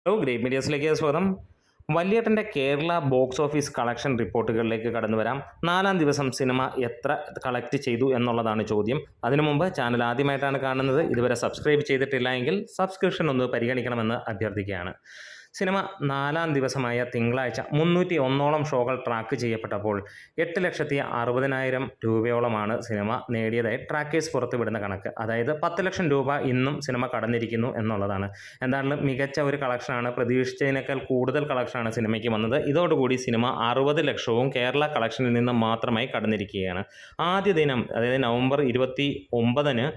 Hello great മീഡിയസിലേക്ക് സ്വാഗതം. വല്യേട്ടൻ്റെ Kerala box office collection റിപ്പോർട്ടുകളിലേക്ക് കടന്നു വരാം. 4-ാം ദിവസം സിനിമ എത്ര കളക്ട് ചെയ്തു എന്നുള്ളതാണ് ചോദ്യം. അതിനു മുമ്പ് ചാനൽ ആദ്യമായിട്ടാണ് കാണുന്നത്, ഇതുവരെ സബ്സ്ക്രൈബ് ചെയ്തിട്ടില്ല എങ്കിൽ സബ്സ്ക്രിപ്ഷൻ ഒന്ന് പരിഗണിക്കണമെന്ന് അഭ്യർത്ഥിക്കുകയാണ്. സിനിമ 4-ാം ദിവസമായ തിങ്കളാഴ്ച 301ഓളം ഷോകൾ ട്രാക്ക് ചെയ്യപ്പെട്ടപ്പോൾ 8,60,000 രൂപയോളമാണ് സിനിമ നേടിയതായി ട്രാക്കേഴ്സ് പുറത്തുവിടുന്ന കണക്ക്. അതായത് 10 ലക്ഷം രൂപ ഇന്നും സിനിമ കടന്നിരിക്കുന്നു എന്നുള്ളതാണ്. എന്തായാലും മികച്ച ഒരു കളക്ഷനാണ്, പ്രതീക്ഷിച്ചതിനേക്കാൾ കൂടുതൽ കളക്ഷനാണ് സിനിമയ്ക്ക് വന്നത്. ഇതോടുകൂടി സിനിമ 60 ലക്ഷവും കേരള കളക്ഷനിൽ നിന്ന് മാത്രമായി കടന്നിരിക്കുകയാണ്. ആദ്യ ദിനം, അതായത് നവംബർ 29-ന്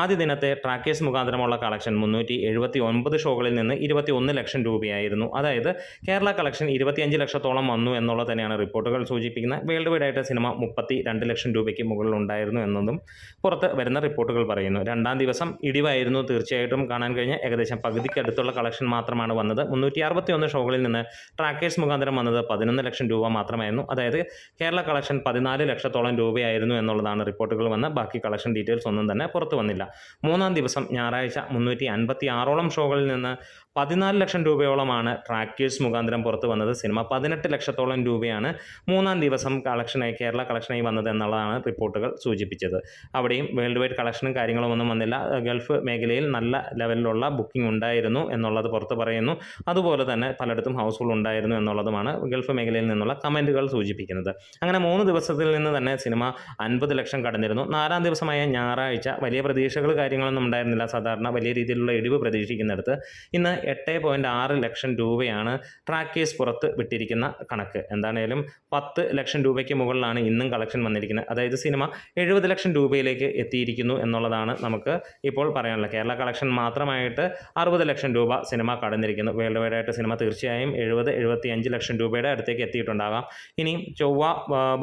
ആദ്യ ദിനത്തെ ട്രാക്കേഴ്സ് മുഖാന്തരമുള്ള കളക്ഷൻ 379 ഷോകളിൽ നിന്ന് 21 ലക്ഷം രൂപയായിരുന്നു. അതായത് കേരള കളക്ഷൻ 25 ലക്ഷത്തോളം വന്നു എന്നുള്ളത് തന്നെയാണ് റിപ്പോർട്ടുകൾ സൂചിപ്പിക്കുന്നത്. വേൾഡ് വൈഡ് ആയിട്ട് സിനിമ 32 ലക്ഷം രൂപയ്ക്ക് മുകളിൽ ഉണ്ടായിരുന്നു എന്നതും പുറത്ത് വരുന്ന റിപ്പോർട്ടുകൾ പറയുന്നു. 2-ാം ദിവസം ഇടിവായിരുന്നു തീർച്ചയായിട്ടും കാണാൻ കഴിഞ്ഞ. ഏകദേശം പകുതിക്കടുത്തുള്ള കളക്ഷൻ മാത്രമാണ് വന്നത്. 361 ഷോകളിൽ നിന്ന് ട്രാക്കേഴ്സ് മുഖാന്തരം വന്നത് 11 ലക്ഷം രൂപ മാത്രമായിരുന്നു. അതായത് കേരള കളക്ഷൻ 14 ലക്ഷത്തോളം രൂപയായിരുന്നു എന്നുള്ളതാണ് റിപ്പോർട്ടുകൾ വന്ന. ബാക്കി കളക്ഷൻ ഡീറ്റെയിൽസ് ഒന്നും തന്നെ പുറത്തു വന്നില്ല. 3-ാം ദിവസം ഞായറാഴ്ച 356ഓളം ഷോകളിൽ നിന്ന് 14 ലക്ഷം രൂപയോളമാണ് ട്രാക്കേഴ്സ് മുഖാന്തരം പുറത്തു വന്നത്. സിനിമ 18 ലക്ഷത്തോളം രൂപയാണ് 3-ാം ദിവസം കളക്ഷനായി, കേരള കളക്ഷനായി വന്നത് എന്നുള്ളതാണ് റിപ്പോർട്ടുകൾ സൂചിപ്പിച്ചത്. അവിടെയും വേൾഡ് വൈഡ് കളക്ഷനും കാര്യങ്ങളും ഒന്നും വന്നില്ല. ഗൾഫ് മേഖലയിൽ നല്ല ലെവലിലുള്ള ബുക്കിംഗ് ഉണ്ടായിരുന്നു എന്നുള്ളത് പുറത്ത് പറയുന്നു. അതുപോലെ തന്നെ പലയിടത്തും ഹൗസ്ഫുൾ ഉണ്ടായിരുന്നു എന്നുള്ളതുമാണ് ഗൾഫ് മേഖലയിൽ നിന്നുള്ള കമൻറ്റുകൾ സൂചിപ്പിക്കുന്നത്. അങ്ങനെ 3 ദിവസത്തിൽ നിന്ന് തന്നെ സിനിമ 50 ലക്ഷം കടന്നിരുന്നു. 4-ാം ദിവസമായ ഞായറാഴ്ച വലിയ പ്രതീക്ഷകൾ കാര്യങ്ങളൊന്നും ഉണ്ടായിരുന്നില്ല. സാധാരണ വലിയ രീതിയിലുള്ള ഇടിവ് പ്രതീക്ഷിക്കുന്നിടത്ത് ഇന്ന് 8.6 ലക്ഷം രൂപയാണ് ട്രാക്കേഴ്സ് പുറത്ത് വിട്ടിരിക്കുന്ന കണക്ക്. എന്താണേലും 10 ലക്ഷം രൂപയ്ക്ക് മുകളിലാണ് ഇന്നും കളക്ഷൻ വന്നിരിക്കുന്നത്. അതായത് സിനിമ 70 ലക്ഷം രൂപയിലേക്ക് എത്തിയിരിക്കുന്നു എന്നുള്ളതാണ് നമുക്ക് ഇപ്പോൾ പറയാനുള്ളത്. കേരള കളക്ഷൻ മാത്രമായിട്ട് 60 ലക്ഷം രൂപ സിനിമ കടന്നിരിക്കുന്നു. വേൾഡ് വൈഡ് ആയിട്ട് സിനിമ തീർച്ചയായും 70-75 ലക്ഷം രൂപയുടെ അടുത്തേക്ക് എത്തിയിട്ടുണ്ടാകാം. ഇനിയും ചൊവ്വ,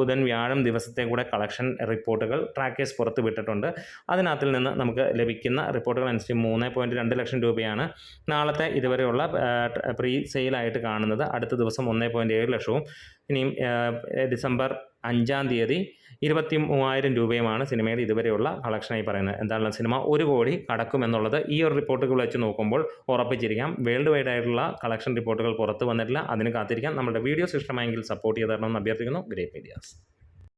ബുധൻ, വ്യാഴം ദിവസത്തെ കൂടെ കളക്ഷൻ റിപ്പോർട്ടുകൾ ട്രാക്കേഴ്സ് പുറത്ത് വിട്ടിട്ടുണ്ട്. അതിനകത്തിൽ നിന്ന് നമുക്ക് ലഭിക്കുന്ന റിപ്പോർട്ടുകൾ അനുസരിച്ച് 3.2 ലക്ഷം രൂപയാണ് നാളത്തെ ഇതുവരെയുള്ള പ്രീ സെയിലായിട്ട് കാണുന്നത്. അടുത്ത ദിവസം 1.7 ലക്ഷവും ഇനിയും ഡിസംബർ 5-ാം തീയതി 23,000 രൂപയുമാണ് സിനിമയുടെ ഇതുവരെയുള്ള കളക്ഷനായി പറയുന്നത്. എന്താണ് സിനിമ 1 കോടി കടക്കുമെന്നുള്ളത് ഈ ഒരു റിപ്പോർട്ടുകൾ വെച്ച് നോക്കുമ്പോൾ ഉറപ്പിച്ചിരിക്കാം. വേൾഡ് വൈഡ് ആയിട്ടുള്ള കളക്ഷൻ റിപ്പോർട്ടുകൾ പുറത്ത് വന്നിട്ടില്ല. അതിന് കാത്തിരിക്കാം. നമ്മുടെ വീഡിയോസ് ഇഷ്ടമായെങ്കിൽ സപ്പോർട്ട് ചെയ്ത് തരണമെന്ന് അഭ്യർത്ഥിക്കുന്നു. Great medias.